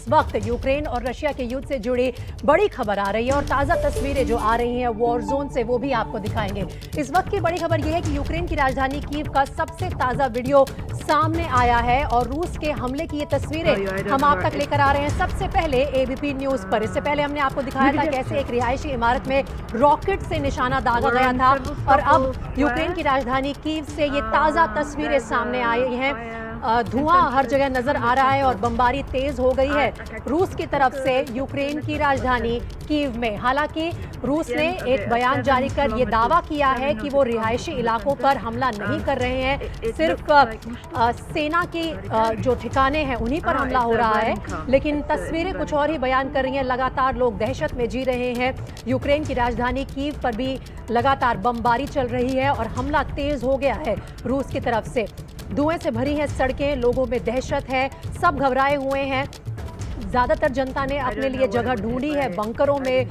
इस वक्त यूक्रेन और रशिया के युद्ध से जुड़ी बड़ी खबर आ रही है और ताज़ा तस्वीरें जो आ रही हैं वॉर जोन से वो भी आपको दिखाएंगे। इस वक्त की बड़ी खबर यह है कि यूक्रेन की राजधानी कीव का सबसे ताज़ा वीडियो सामने आया है और रूस के हमले की ये तस्वीरें हम आप तक लेकर आ रहे हैं सबसे पहले एबीपी न्यूज पर। इससे पहले हमने आपको दिखाया था कैसे एक रिहायशी इमारत में रॉकेट से निशाना दागा गया था और अब यूक्रेन की राजधानी कीव से ये ताज़ा तस्वीरें सामने आई हैं। धुआं हर जगह नजर आ रहा है और बमबारी तेज हो गई है रूस की तरफ से यूक्रेन की राजधानी कीव में। हालांकि रूस ने एक बयान जारी कर ये दावा किया है कि वो रिहायशी इलाकों पर हमला नहीं कर रहे हैं, सिर्फ सेना की जो ठिकाने हैं उन्हीं पर हमला हो रहा है। लेकिन तस्वीरें कुछ और ही बयान कर रही हैं। लगातार लोग दहशत में जी रहे हैं। यूक्रेन की राजधानी कीव पर भी लगातार बमबारी चल रही है और हमला तेज हो गया है रूस की तरफ से। धुएं से भरी हैं सड़कें, लोगों में दहशत है, सब घबराए हुए हैं। ज़्यादातर जनता ने अपने लिए जगह ढूंढी है बंकरों में,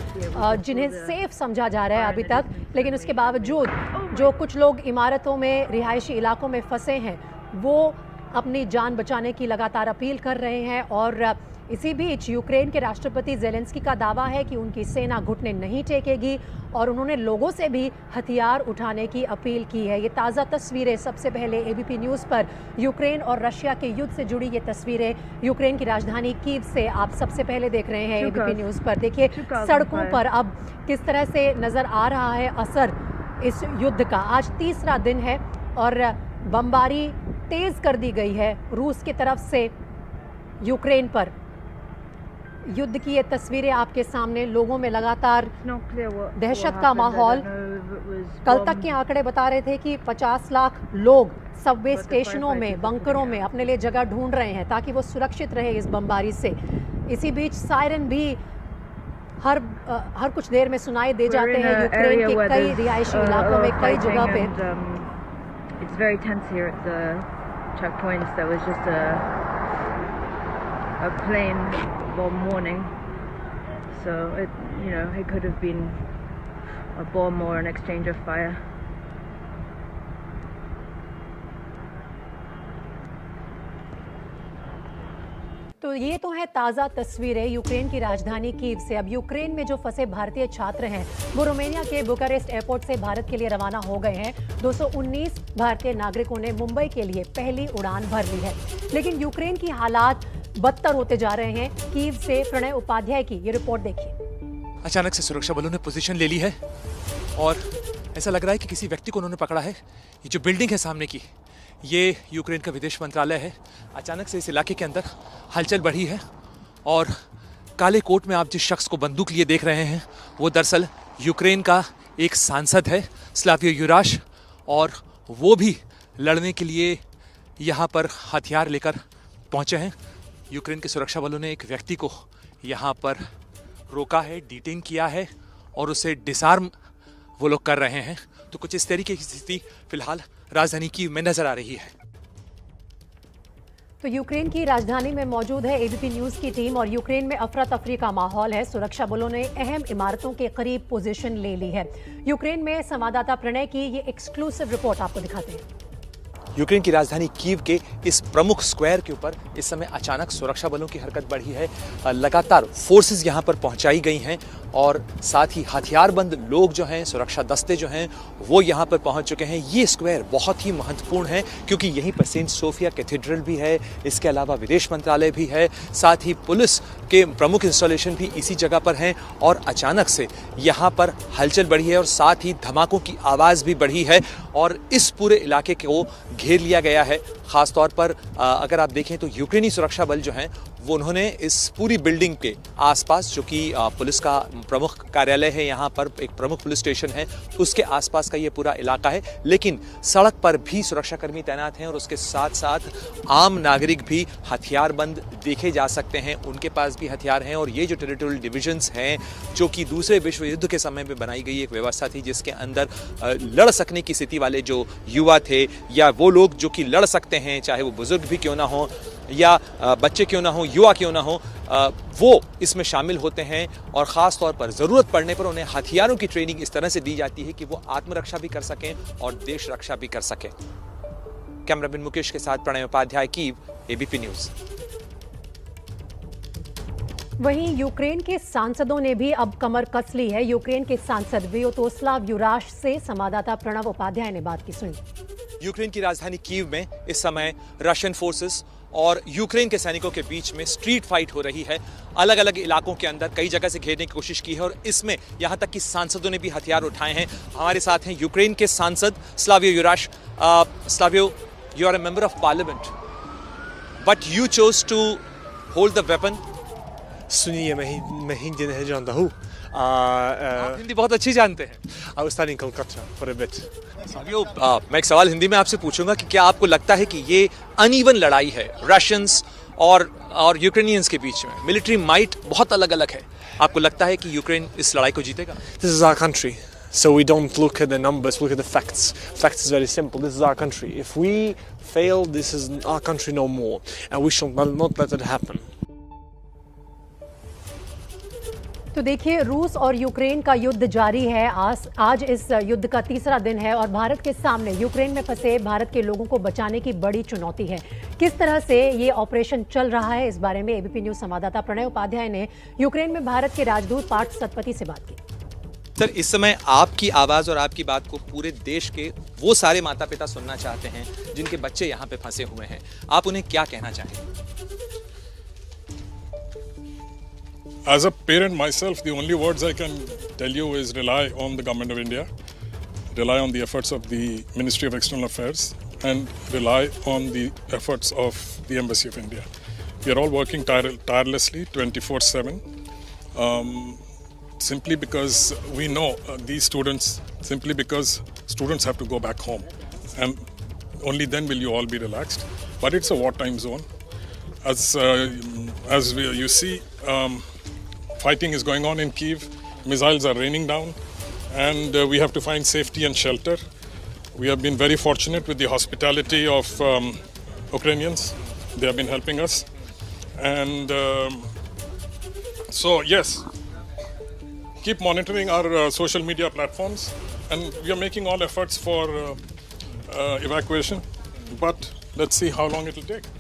जिन्हें सेफ समझा जा रहा है अभी तक। लेकिन उसके बावजूद जो कुछ लोग इमारतों में, रिहायशी इलाकों में फंसे हैं, वो अपनी जान बचाने की लगातार अपील कर रहे हैं। और इसी बीच यूक्रेन के राष्ट्रपति ज़ेलेंस्की का दावा है कि उनकी सेना घुटने नहीं टेकेगी और उन्होंने लोगों से भी हथियार उठाने की अपील की है। ये ताज़ा तस्वीरें सबसे पहले एबीपी न्यूज़ पर यूक्रेन और रशिया के युद्ध से जुड़ी ये तस्वीरें यूक्रेन की राजधानी कीव से आप सबसे पहले देख रहे हैं एबीपी न्यूज़ पर। देखिए सड़कों पर अब किस तरह से नज़र आ रहा है असर इस युद्ध का। आज तीसरा दिन है और बमबारी तेज़ कर दी गई है रूस की तरफ से यूक्रेन पर। युद्ध की ये तस्वीरें आपके सामने, लोगों में लगातार दहशत का माहौल। कल तक के आंकड़े बता रहे थे कि 50 लाख लोग सबवे स्टेशनों में, बंकरों में अपने लिए जगह ढूंढ रहे हैं ताकि वो सुरक्षित रहे इस बमबारी से। इसी बीच सायरन भी हर कुछ देर में सुनाई दे जाते हैं यूक्रेन के कई रिहायशी इलाकों में, कई जगह पे। It's very tense here at the checkpoints. There was just a plane bomb warning, so it could have been a bomb or an exchange of fire. तो ये तो है ताज़ा तस्वीरें यूक्रेन की राजधानी कीव से। अब यूक्रेन में जो फंसे भारतीय छात्र हैं वो रोमानिया के बुकारेस्ट एयरपोर्ट से भारत के लिए रवाना हो गए हैं। 219 भारतीय नागरिकों ने मुंबई के लिए पहली उड़ान भर ली है। लेकिन यूक्रेन की हालात बदतर होते जा रहे हैं। कीव से प्रणय उपाध्याय की ये रिपोर्ट देखिए। अचानक से सुरक्षा बलों ने पोजीशन ले ली है और ऐसा लग रहा है कि किसी व्यक्ति को उन्होंने पकड़ा है। ये जो बिल्डिंग है सामने की, ये यूक्रेन का विदेश मंत्रालय है। अचानक से इस इलाके के अंदर हलचल बढ़ी है और काले कोट में आप जिस शख्स को बंदूक लिए देख रहे हैं वो दरअसल यूक्रेन का एक सांसद है, स्लावियो युराश, और वो भी लड़ने के लिए यहाँ पर हथियार लेकर पहुँचे हैं। यूक्रेन के सुरक्षा बलों ने एक व्यक्ति को यहाँ पर रोका है, डिटेन किया है और उसे डिसआर्म वो लोग कर रहे हैं। तो कुछ इस तरीके की स्थिति फिलहाल राजधानी कीव में नजर आ रही है। तो यूक्रेन की राजधानी में मौजूद है एबीपी न्यूज़ की टीम और यूक्रेन में अफरा तफरी का माहौल है। सुरक्षा बलों ने अहम इमारतों के करीब पोजीशन ले ली है। यूक्रेन में संवाददाता प्रणय की ये एक्सक्लूसिव रिपोर्ट आपको दिखाते हैं। यूक्रेन की राजधानी कीव के इस प्रमुख स्क्वायर के ऊपर इस समय अचानक सुरक्षा बलों की हरकत बढ़ी है। लगातार फोर्सेस यहाँ पर पहुँचाई गई हैं और साथ ही हथियारबंद लोग जो हैं, सुरक्षा दस्ते जो हैं, वो यहाँ पर पहुँच चुके हैं। ये स्क्वायर बहुत ही महत्वपूर्ण है क्योंकि यहीं पर सेंट सोफिया कैथेड्रल भी है, इसके अलावा विदेश मंत्रालय भी है, साथ ही पुलिस के प्रमुख इंस्टॉलेशन भी इसी जगह पर हैं। और अचानक से यहाँ पर हलचल बढ़ी है और साथ ही धमाकों की आवाज़ भी बढ़ी है और इस पूरे इलाके को घेर लिया गया है। ख़ास तौर पर अगर आप देखें तो यूक्रेनी सुरक्षा बल जो हैं वो उन्होंने इस पूरी बिल्डिंग के आसपास, जो कि पुलिस का प्रमुख कार्यालय है, यहाँ पर एक प्रमुख पुलिस स्टेशन है, उसके आसपास का ये पूरा इलाका है। लेकिन सड़क पर भी सुरक्षाकर्मी तैनात हैं और उसके साथ साथ आम नागरिक भी हथियारबंद देखे जा सकते हैं, उनके पास भी हथियार हैं। और ये जो टेरिटोरियल डिविजन्स हैं, जो कि दूसरे विश्व युद्ध के समय में बनाई गई एक व्यवस्था थी जिसके अंदर लड़ सकने की स्थिति वाले जो युवा थे या वो लोग जो कि लड़ सकते हैं, चाहे वो बुजुर्ग भी क्यों ना हो या बच्चे क्यों ना हो, युवा क्यों ना हो, वो इसमें शामिल होते हैं। और ख़ास तौर पर ज़रूरत पड़ने पर उन्हें हथियारों की ट्रेनिंग इस तरह से दी जाती है कि वो आत्मरक्षा भी कर सकें और देश रक्षा भी कर सकें। कैमरामैन मुकेश के साथ Pranay Upadhyay, Kyiv, ABP News. वहीं यूक्रेन के सांसदों ने भी अब कमर कस ली है। यूक्रेन के सांसद वियातोस्लाव युराश से संवाददाता प्रणव उपाध्याय ने बात की, सुनी। यूक्रेन की राजधानी कीव में इस समय रशियन फोर्सेस और यूक्रेन के सैनिकों के बीच में स्ट्रीट फाइट हो रही है। अलग अलग इलाकों के अंदर कई जगह से घेरने की कोशिश की है और इसमें यहां तक कि सांसदों ने भी हथियार उठाए हैं। हमारे साथ हैं यूक्रेन के सांसद Slavio Yurash. Slavio, you are a member of parliament but you chose to hold the weapon. सुनिए, मैं हिंदी नहीं जानता हूँ। आप हिंदी बहुत अच्छी जानते हैं। I was studying Kolkata for a bit. साथियों, मैं एक सवाल हिंदी में आपसे पूछूंगा कि क्या आपको लगता है कि ये अनइवन लड़ाई है रशियंस और यूक्रेनियंस के बीच में? मिलिट्री माइट बहुत अलग अलग है। आपको लगता है कि यूक्रेन इस लड़ाई को जीतेगा? This is our country, so we don't look at the numbers, look at the facts. Facts is very simple. This is our country. If we fail, this is our country no more, and we shall not let it happen. तो देखिए, रूस और Ukraine का युद्ध जारी है। आज इस युद्ध का तीसरा दिन है और भारत के सामने यूक्रेन में फंसे भारत के लोगों को बचाने की बड़ी चुनौती है। किस तरह से ये ऑपरेशन चल रहा है, इस बारे में एबीपी न्यूज संवाददाता प्रणव उपाध्याय ने यूक्रेन में भारत के राजदूत पार्थ सतपथी से बात की। सर, इस समय आपकी आवाज और आपकी बात को पूरे देश के वो सारे माता पिता सुनना चाहते हैं जिनके बच्चे यहाँ पे फंसे हुए हैं। आप उन्हें क्या कहना चाहेंगे? As a parent myself, the only words I can tell you is rely on the government of India, rely on the efforts of the Ministry of External Affairs, and rely on the efforts of the Embassy of India. We are all working tirelessly 24/7, simply because we know these students, simply because students have to go back home, and only then will you all be relaxed. But it's a wartime zone. As you see, fighting is going on in Kyiv, missiles are raining down, and we have to find safety and shelter. We have been very fortunate with the hospitality of Ukrainians. They have been helping us. And so, yes, keep monitoring our social media platforms, and we are making all efforts for evacuation, but let's see how long it will take.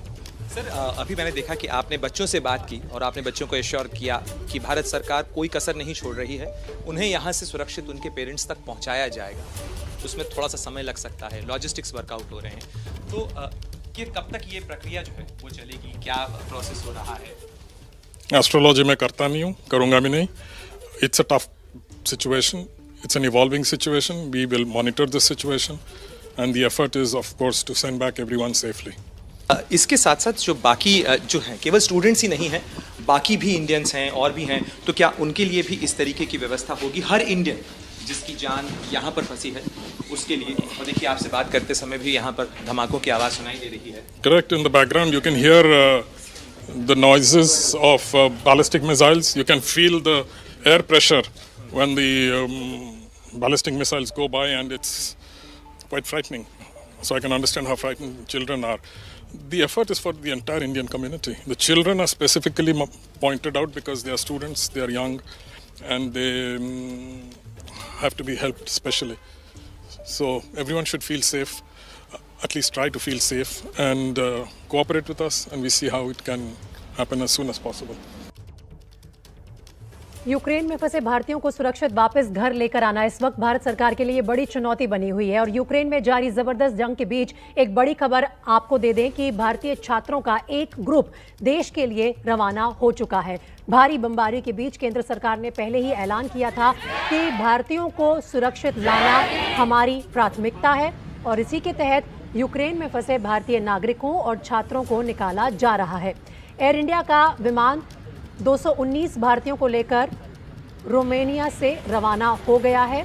Sir, अभी मैंने देखा कि आपने बच्चों से बात की और आपने बच्चों को एश्योर किया कि भारत सरकार कोई कसर नहीं छोड़ रही है, उन्हें यहाँ से सुरक्षित उनके पेरेंट्स तक पहुँचाया जाएगा। उसमें थोड़ा सा समय लग सकता है, लॉजिस्टिक्स वर्कआउट हो रहे हैं। तो कि कब तक ये प्रक्रिया जो है वो चलेगी, क्या प्रोसेस हो रहा है? एस्ट्रोलॉजी मैं करता नहीं हूँ, करूँगा भी नहीं। It's a tough situation, it's an evolving situation. We will monitor this situation and the effort is of course to send back everyone safely. इसके साथ साथ जो बाकी जो हैं, केवल स्टूडेंट्स ही नहीं हैं, बाकी भी इंडियंस हैं और भी हैं, तो क्या उनके लिए भी इस तरीके की व्यवस्था होगी? हर इंडियन जिसकी जान यहाँ पर फंसी है उसके लिए। और देखिए, आपसे बात करते समय भी यहाँ पर धमाकों की आवाज़ सुनाई दे रही है। Correct, in the background you can hear the noises of ballistic missiles, you can feel the air pressure when the ballistic missiles go by, and it's quite frightening. So I can understand how frightened children are. The effort is for the entire Indian community. The children are specifically pointed out because they are students, they are young, and they have to be helped specially. So everyone should feel safe, at least try to feel safe, and cooperate with us, and we see how it can happen as soon as possible. Ukraine में फंसे भारतीयों को सुरक्षित वापस घर लेकर आना इस वक्त भारत सरकार के लिए बड़ी चुनौती बनी हुई है। और यूक्रेन में जारी जबरदस्त जंग के बीच एक बड़ी खबर आपको दे दें कि भारतीय छात्रों का एक ग्रुप देश के लिए रवाना हो चुका है। भारी बमबारी के बीच केंद्र सरकार ने पहले ही ऐलान किया था कि भारतीयों को सुरक्षित लाना हमारी प्राथमिकता है और इसी के तहत यूक्रेन में फंसे भारतीय नागरिकों और छात्रों को निकाला जा रहा है। एयर इंडिया का विमान 219 भारतीयों को लेकर रोमानिया से रवाना हो गया है।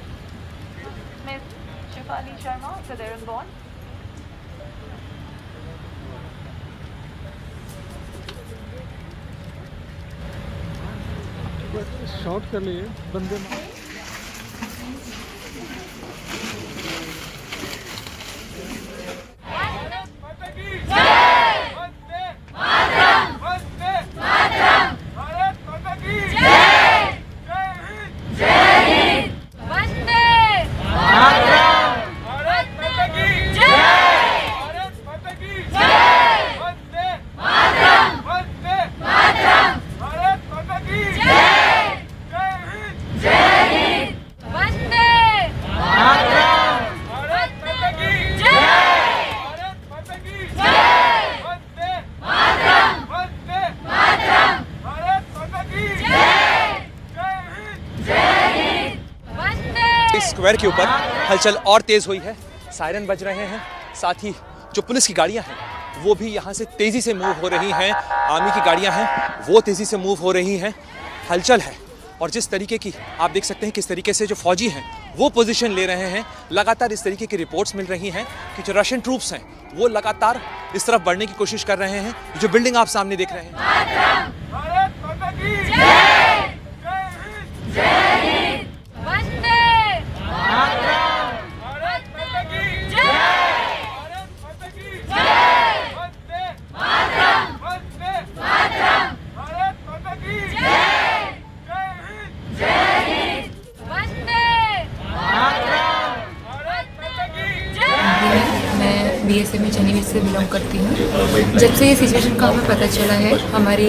शॉट कर लिए बंदे स्क्वायर के ऊपर हलचल और तेज हुई है, सायरन बज रहे हैं, साथ ही जो पुलिस की गाड़ियां हैं वो भी यहाँ से तेजी से मूव हो रही हैं, आर्मी की गाड़ियां हैं वो तेजी से मूव हो रही हैं, हलचल है। और जिस तरीके की आप देख सकते हैं किस तरीके से जो फौजी हैं वो पोजीशन ले रहे हैं, लगातार इस तरीके की रिपोर्ट्स मिल रही हैं कि जो रशियन ट्रूप्स हैं वो लगातार इस तरफ बढ़ने की कोशिश कर रहे हैं। जो बिल्डिंग आप सामने देख रहे हैं, BSF में चंडीगढ़ से बिलोंग करती हूँ। जब से ये सिचुएशन का हमें पता चला है, हमारी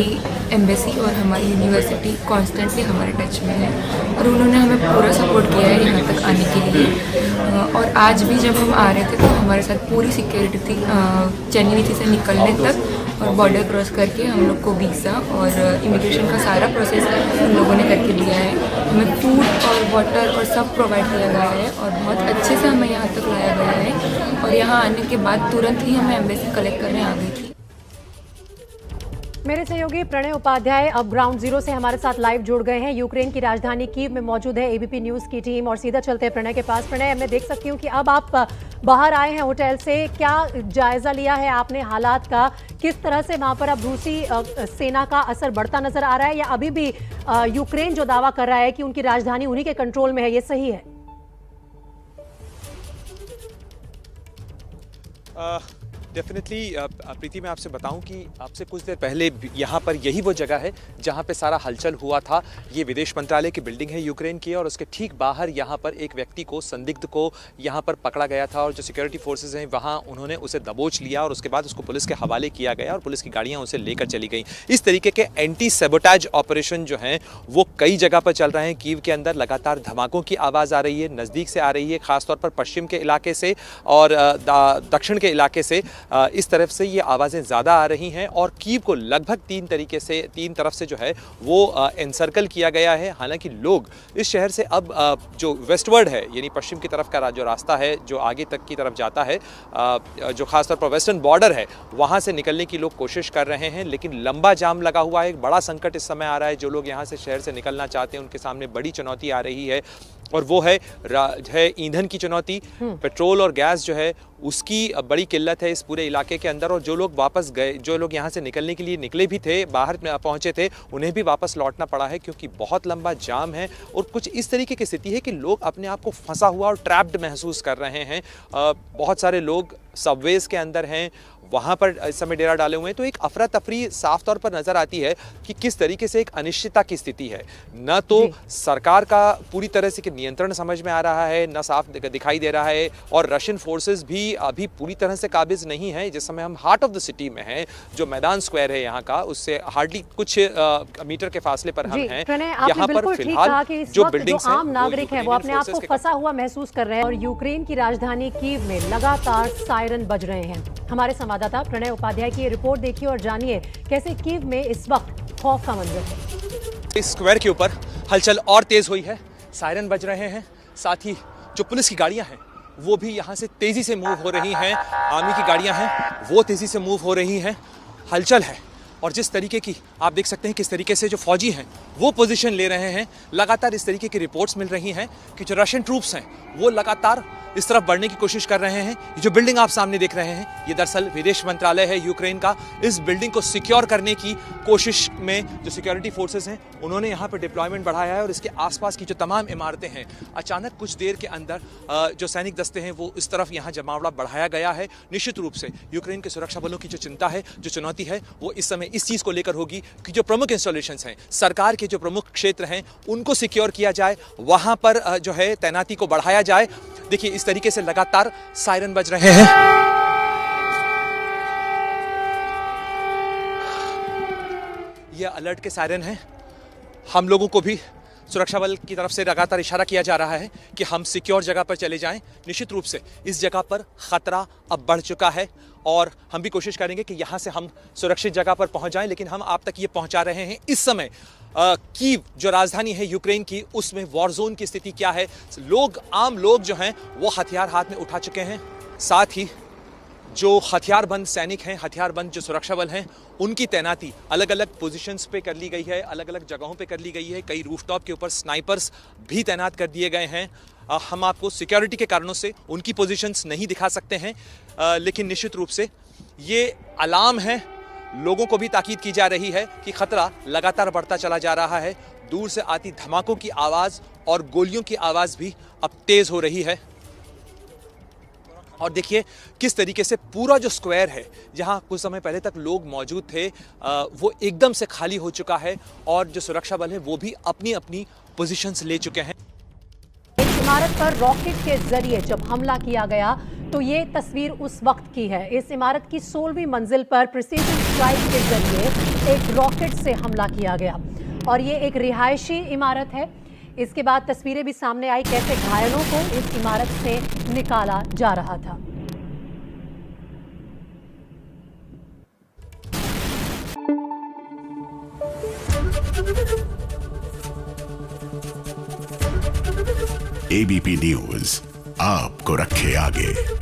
एम्बेसी और हमारी यूनिवर्सिटी कॉन्स्टेंटली हमारे टच में है और उन्होंने हमें पूरा सपोर्ट किया है यहाँ तक आने के लिए। और आज भी जब हम आ रहे थे तो हमारे साथ पूरी सिक्योरिटी थी चंडीगढ़ से निकलने तक, और बॉर्डर क्रॉस करके हम लोग को वीज़ा और इमिग्रेशन का सारा प्रोसेस उन लोगों ने करके दिया है। हमें फूड और वाटर और सब प्रोवाइड किया गया है और बहुत अच्छे से हमें यहाँ तक लाया गया है। और यहाँ आने के बाद तुरंत ही हमें एम्बेसी कलेक्ट करने आ गई थी। मेरे सहयोगी प्रणय उपाध्याय अब ग्राउंड जीरो से हमारे साथ लाइव जुड़ गए हैं। यूक्रेन की राजधानी कीव में मौजूद है एबीपी न्यूज की टीम और सीधा चलते हैं प्रणय के पास। प्रणय, मैं देख सकती हूँ कि अब आप बाहर आए हैं होटल से, क्या जायजा लिया है आपने हालात का? किस तरह से वहां पर अब रूसी सेना का असर बढ़ता नजर आ रहा है, या अभी भी यूक्रेन जो दावा कर रहा है कि उनकी राजधानी उन्हीं के कंट्रोल में है, ये सही है? डेफिनेटली प्रीति, मैं आपसे बताऊं कि आपसे कुछ देर पहले यहाँ पर यही वो जगह है जहाँ पे सारा हलचल हुआ था। ये विदेश मंत्रालय की बिल्डिंग है यूक्रेन की, और उसके ठीक बाहर यहाँ पर एक व्यक्ति को, संदिग्ध को यहाँ पर पकड़ा गया था और जो सिक्योरिटी फोर्सेज हैं वहाँ उन्होंने उसे दबोच लिया और उसके बाद उसको पुलिस के हवाले किया गया और पुलिस की गाड़ियाँ उसे लेकर चली गई। इस तरीके के एंटी सेबोटाज ऑपरेशन जो हैं वो कई जगह पर चल रहे हैं। कीव के अंदर लगातार धमाकों की आवाज़ आ रही है, नज़दीक से आ रही है, खासतौर पर पश्चिम के इलाके से और दक्षिण के इलाके से इस तरफ से ये आवाज़ें ज़्यादा आ रही हैं। और कीव को लगभग तीन तरफ से जो है वो एनसर्कल किया गया है। हालांकि लोग इस शहर से अब जो वेस्टवर्ड है, यानी पश्चिम की तरफ का जो रास्ता है जो आगे तक की तरफ जाता है, जो खासतौर पर वेस्टर्न बॉर्डर है, वहाँ से निकलने की लोग कोशिश कर रहे हैं, लेकिन लंबा जाम लगा हुआ है। एक बड़ा संकट इस समय आ रहा है। जो लोग यहाँ से शहर से निकलना चाहते हैं उनके सामने बड़ी चुनौती आ रही है, और वो है ईंधन की चुनौती। पेट्रोल और गैस जो है उसकी बड़ी किल्लत है इस पूरे इलाके के अंदर। और जो लोग वापस गए, जो लोग यहाँ से निकलने के लिए निकले भी थे, बाहर पहुँचे थे, उन्हें भी वापस लौटना पड़ा है क्योंकि बहुत लंबा जाम है। और कुछ इस तरीके की स्थिति है कि लोग अपने आप को फंसा हुआ और ट्रैप्ड महसूस कर रहे हैं। बहुत सारे लोग सबवेज के अंदर हैं, वहाँ पर इस समय डेरा डाले हुए हैं। तो एक अफरा तफरी साफ तौर पर नज़र आती है कि किस तरीके से एक अनिश्चितता की स्थिति है। न तो सरकार का पूरी तरह से नियंत्रण समझ में आ रहा है, न साफ दिखाई दे रहा है, और रशियन फोर्सेस भी अभी पूरी तरह से काबिज नहीं है। जिस समय हम हार्ट ऑफ द सिटी में हैं, जो मैदान स्क्वायर है यहाँ का, उससे हार्डली कुछ मीटर के फासले पर हम हैं। यहाँ पर फिलहाल जो बिल्डिंग्स हैं, आम नागरिक है वो अपने आप को फंसा हुआ महसूस कर रहे हैं। और यूक्रेन की राजधानी कीव में लगातार सायरन बज रहे हैं। हमारे संवाददाता प्रणय उपाध्याय की रिपोर्ट देखिए और जानिए कैसे कीव में इस वक्त खौफ का मंजर है। इस स्क्वायर के ऊपर हलचल और तेज हुई है, सायरन बज रहे हैं, साथ ही जो पुलिस की गाड़ियां हैं वो भी यहाँ से तेजी से मूव हो रही हैं, आर्मी की गाड़ियां हैं वो तेजी से मूव हो रही हैं, हलचल है। और जिस तरीके की आप देख सकते हैं किस तरीके से जो फौजी हैं वो पोजीशन ले रहे हैं, लगातार इस तरीके की रिपोर्ट्स मिल रही हैं कि जो रशियन ट्रूप्स हैं वो लगातार इस तरफ बढ़ने की कोशिश कर रहे हैं। ये जो बिल्डिंग आप सामने देख रहे हैं, ये दरअसल विदेश मंत्रालय है यूक्रेन का। इस बिल्डिंग को सिक्योर करने की कोशिश में जो सिक्योरिटी फोर्सेस हैं उन्होंने यहाँ पर डिप्लॉयमेंट बढ़ाया है, और इसके आसपास की जो तमाम इमारतें हैं, अचानक कुछ देर के अंदर जो सैनिक दस्ते हैं वो इस तरफ यहाँ जमावड़ा बढ़ाया गया है। निश्चित रूप से यूक्रेन के सुरक्षा बलों की जो चिंता है, जो चुनौती है, वो इस समय इस चीज़ को लेकर होगी कि जो प्रमुख इंस्टॉलेशंस हैं, सरकार के जो प्रमुख क्षेत्र हैं, उनको सिक्योर किया जाए, वहाँ पर जो है तैनाती को बढ़ाया जाए। देखिए इस तरीके से लगातार सायरन बज रहे हैं। ये अलर्ट के सायरन हैं। हम लोगों को भी सुरक्षा बल की तरफ से लगातार इशारा किया जा रहा है कि हम सिक्योर जगह पर चले जाएं। निश्चित रूप से इस जगह पर खतरा अब बढ़ चुका है और हम भी कोशिश करेंगे कि यहाँ से हम सुरक्षित जगह पर पहुँच जाएं, लेकिन हम आप तक ये पहुँचा रहे हैं इस समय कीव जो राजधानी है यूक्रेन की, उसमें वॉर जोन की स्थिति क्या है। आम लोग जो हैं वो हथियार हाथ में उठा चुके हैं, साथ ही जो हथियारबंद सैनिक हैं, हथियारबंद जो सुरक्षा बल हैं, उनकी तैनाती अलग अलग पोजीशंस पे कर ली गई है, अलग अलग जगहों पे कर ली गई है। कई रूफटॉप के ऊपर स्नाइपर्स भी तैनात कर दिए गए हैं। हम आपको सिक्योरिटी के कारणों से उनकी पोजीशंस नहीं दिखा सकते हैं, लेकिन निश्चित रूप से ये अलार्म है, लोगों को भी ताकीद की जा रही है कि खतरा लगातार बढ़ता चला जा रहा है। दूर से आती धमाकों की आवाज़ और गोलियों की आवाज़ भी अब तेज़ हो रही है। और देखिए किस तरीके से पूरा जो स्क्वायर है जहां कुछ समय पहले तक लोग मौजूद थे वो एकदम से खाली हो चुका है और जो सुरक्षा बल है वो भी अपनी अपनी पोजीशंस ले चुके हैं। इस इमारत पर रॉकेट के जरिए जब हमला किया गया तो ये तस्वीर उस वक्त की है। इस इमारत की 16वीं मंजिल पर प्रिसीजन स्ट्राइक के जरिए एक रॉकेट से हमला किया गया और ये एक रिहायशी इमारत है। इसके बाद तस्वीरें भी सामने आई कैसे घायलों को इस इमारत से निकाला जा रहा था। ABP न्यूज आपको रखे आगे।